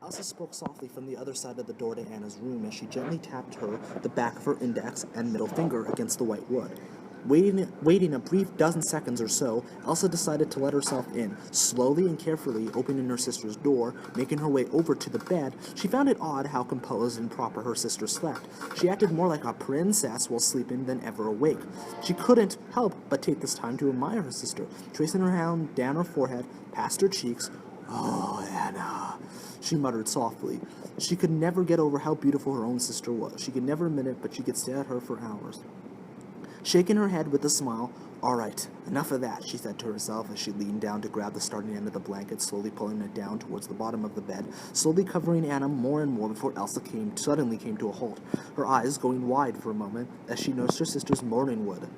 Elsa spoke softly from the other side of the door to Anna's room as she gently tapped the back of her index and middle finger against the white wood. Waiting a brief dozen seconds or so, Elsa decided to let herself in. Slowly and carefully opening her sister's door, making her way over to the bed, she found it odd how composed and proper her sister slept. She acted more like a princess while sleeping than ever awake. She couldn't help but take this time to admire her sister, tracing her hand down her forehead, past her cheeks. "Oh, Anna," she muttered softly. She could never get over how beautiful her own sister was. She could never admit it, but she could stare at her for hours. Shaking her head with a smile, "All right, enough of that," she said to herself as she leaned down to grab the starting end of the blanket, slowly pulling it down towards the bottom of the bed, slowly covering Anna more and more before Elsa suddenly came to a halt, her eyes going wide for a moment as she noticed her sister's mourning wood.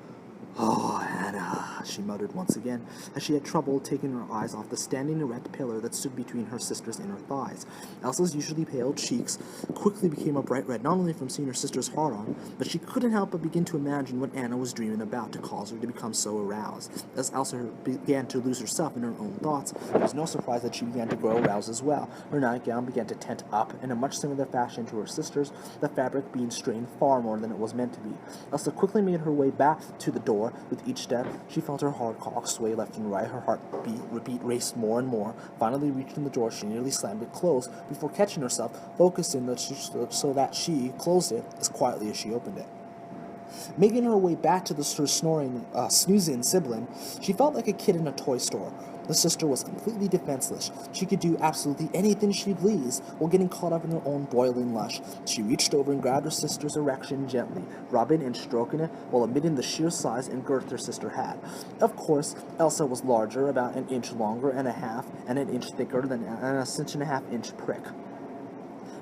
"Oh, Anna," she muttered once again, as she had trouble taking her eyes off the standing erect pillar that stood between her sister's inner thighs. Elsa's usually pale cheeks quickly became a bright red, not only from seeing her sister's heart-on, but she couldn't help but begin to imagine what Anna was dreaming about to cause her to become so aroused. As Elsa began to lose herself in her own thoughts, it was no surprise that she began to grow aroused as well. Her nightgown began to tent up in a much similar fashion to her sister's, the fabric being strained far more than it was meant to be. Elsa quickly made her way back to the door. With each step, she felt her heart cock sway left and right. Her heartbeat raced more and more. Finally reaching the door, she nearly slammed it closed before catching herself, focusing so that she closed it as quietly as she opened it. Making her way back to her snoozing sibling, she felt like a kid in a toy store. The sister was completely defenseless. She could do absolutely anything she pleased while getting caught up in her own boiling lush. She reached over and grabbed her sister's erection gently, rubbing and stroking it while admitting the sheer size and girth her sister had. Of course, Elsa was larger, about an inch longer and a half, and an inch thicker than an 1.5-inch prick.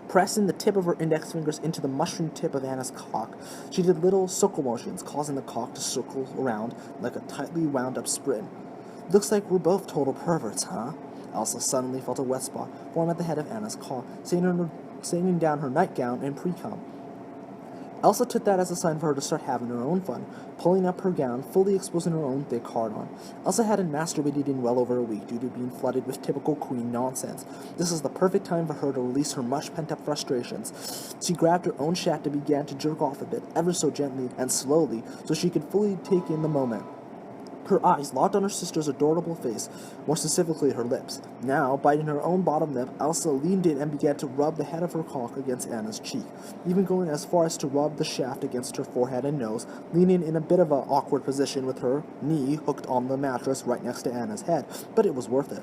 Pressing the tip of her index fingers into the mushroom tip of Anna's cock, she did little circle motions, causing the cock to circle around like a tightly wound-up spring. "Looks like we're both total perverts, huh?" Elsa suddenly felt a wet spot form at the head of Anna's cock, sailing down her nightgown and pre-cum. Elsa took that as a sign for her to start having her own fun, pulling up her gown, fully exposing her own thick hard-on. Elsa hadn't masturbated in well over a week due to being flooded with typical queen nonsense. This was the perfect time for her to release her much pent-up frustrations. She grabbed her own shaft and began to jerk off a bit, ever so gently and slowly, so she could fully take in the moment. Her eyes locked on her sister's adorable face, more specifically her lips. Now, biting her own bottom lip, Elsa leaned in and began to rub the head of her cock against Anna's cheek, even going as far as to rub the shaft against her forehead and nose, leaning in a bit of an awkward position with her knee hooked on the mattress right next to Anna's head, but it was worth it.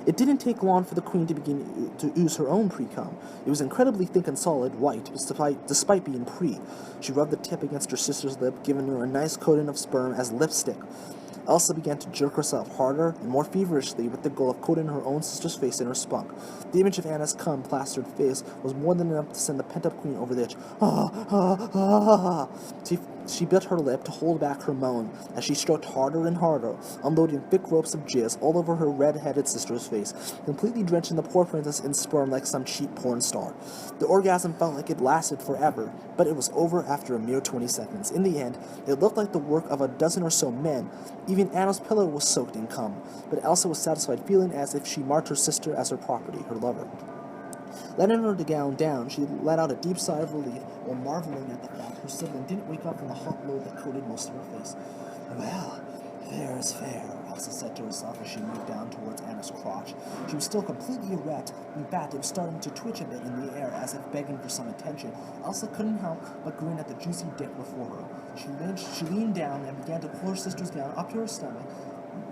It didn't take long for the queen to begin to ooze her own pre-cum. It was incredibly thick and solid, white, despite being pre. She rubbed the tip against her sister's lip, giving her a nice coating of sperm as lipstick. Elsa began to jerk herself harder and more feverishly with the goal of coating her own sister's face in her spunk. The image of Anna's cum-plastered face was more than enough to send the pent-up queen over the edge. She bit her lip to hold back her moan as she stroked harder and harder, unloading thick ropes of jizz all over her red-headed sister's face, completely drenching the poor princess in sperm like some cheap porn star. The orgasm felt like it lasted forever, but it was over after a mere 20 seconds. In the end, it looked like the work of a dozen or so men. Even Anna's pillow was soaked in cum, but Elsa was satisfied, feeling as if she marked her sister as her property, her lover. Letting her gown down, she let out a deep sigh of relief while marveling at the fact her sibling didn't wake up from the hot load that coated most of her face. "Well, fair is fair," Elsa said to herself as she moved down towards Anna's crotch. She was still completely erect. In fact, it was starting to twitch a bit in the air as if begging for some attention. Elsa couldn't help but grin at the juicy dick before her. She leaned down and began to pull her sister's gown up to her stomach,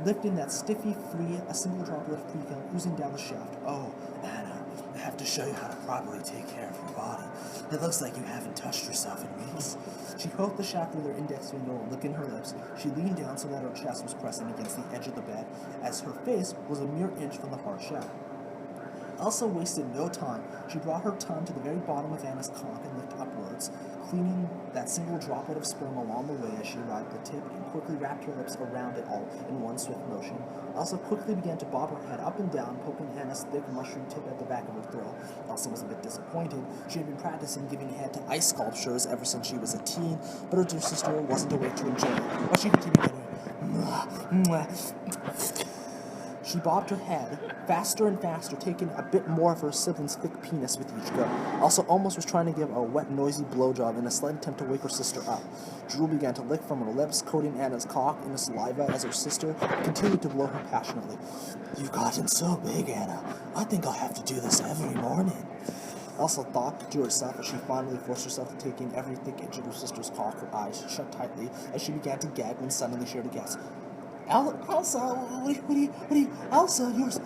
lifting that stiffy free, a single droplet of pre-cum oozing down the shaft. "Oh, Anna, I have to show you how to properly take care of your body. It looks like you haven't touched yourself in weeks." She poked the shaft with her index finger while licking her lips. She leaned down so that her chest was pressing against the edge of the bed, as her face was a mere inch from the hard shaft. Elsa wasted no time. She brought her tongue to the very bottom of Anna's cock and licked upwards, cleaning that single droplet of sperm along the way as she arrived at the tip and quickly wrapped her lips around it all in one swift motion. Elsa quickly began to bob her head up and down, poking Anna's thick mushroom tip at the back of her throat. Elsa was a bit disappointed. She had been practicing giving head to ice sculptures ever since she was a teen, but her dear sister wasn't awake to enjoy it. But she continued getting She bobbed her head, faster and faster, taking a bit more of her sibling's thick penis with each go. Elsa almost was trying to give a wet, noisy blowjob in a slight attempt to wake her sister up. Drool began to lick from her lips, coating Anna's cock in the saliva as her sister continued to blow her passionately. "You've gotten so big, Anna. I think I'll have to do this every morning." Elsa thought to herself as she finally forced herself to take in every thick inch of her sister's cock, her eyes shut tightly as she began to gag when suddenly she heard a gasp. Elsa, what are you, Elsa, yours.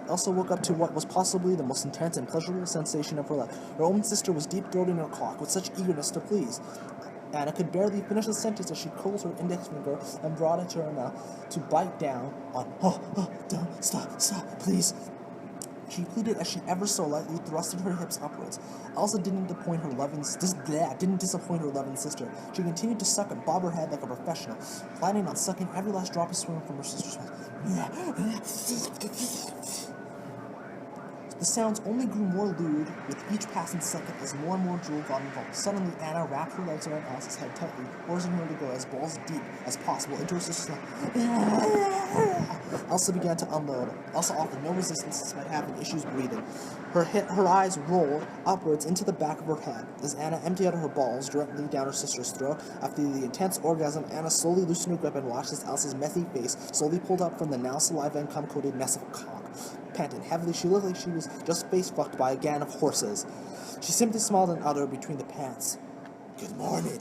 Elsa woke up to what was possibly the most intense and pleasurable sensation of her life. Her own sister was deep-throating her cock with such eagerness to please. Anna could barely finish the sentence as she curled her index finger and brought it to her mouth to bite down on, don't, stop, please. She pleaded as she ever so lightly thrusted her hips upwards. Elsa didn't disappoint her loving sister. She continued to suck and bob her head like a professional, planning on sucking every last drop of sperm from her sister's mouth. The sounds only grew more lewd with each passing second as more and more drool got involved. Suddenly, Anna wrapped her legs around Elsa's head tightly, forcing her to go as balls deep as possible into her sister's mouth. Elsa began to unload. Elsa offered no resistance despite having issues breathing. Her eyes rolled upwards into the back of her head as Anna emptied out her balls directly down her sister's throat. After the intense orgasm, Anna slowly loosened her grip and watched as Elsa's messy face slowly pulled up from the now saliva and cum-coated mess of cock. Panting heavily, she looked like she was just face-fucked by a gang of horses. She simply smiled and uttered between the pants, "Good morning,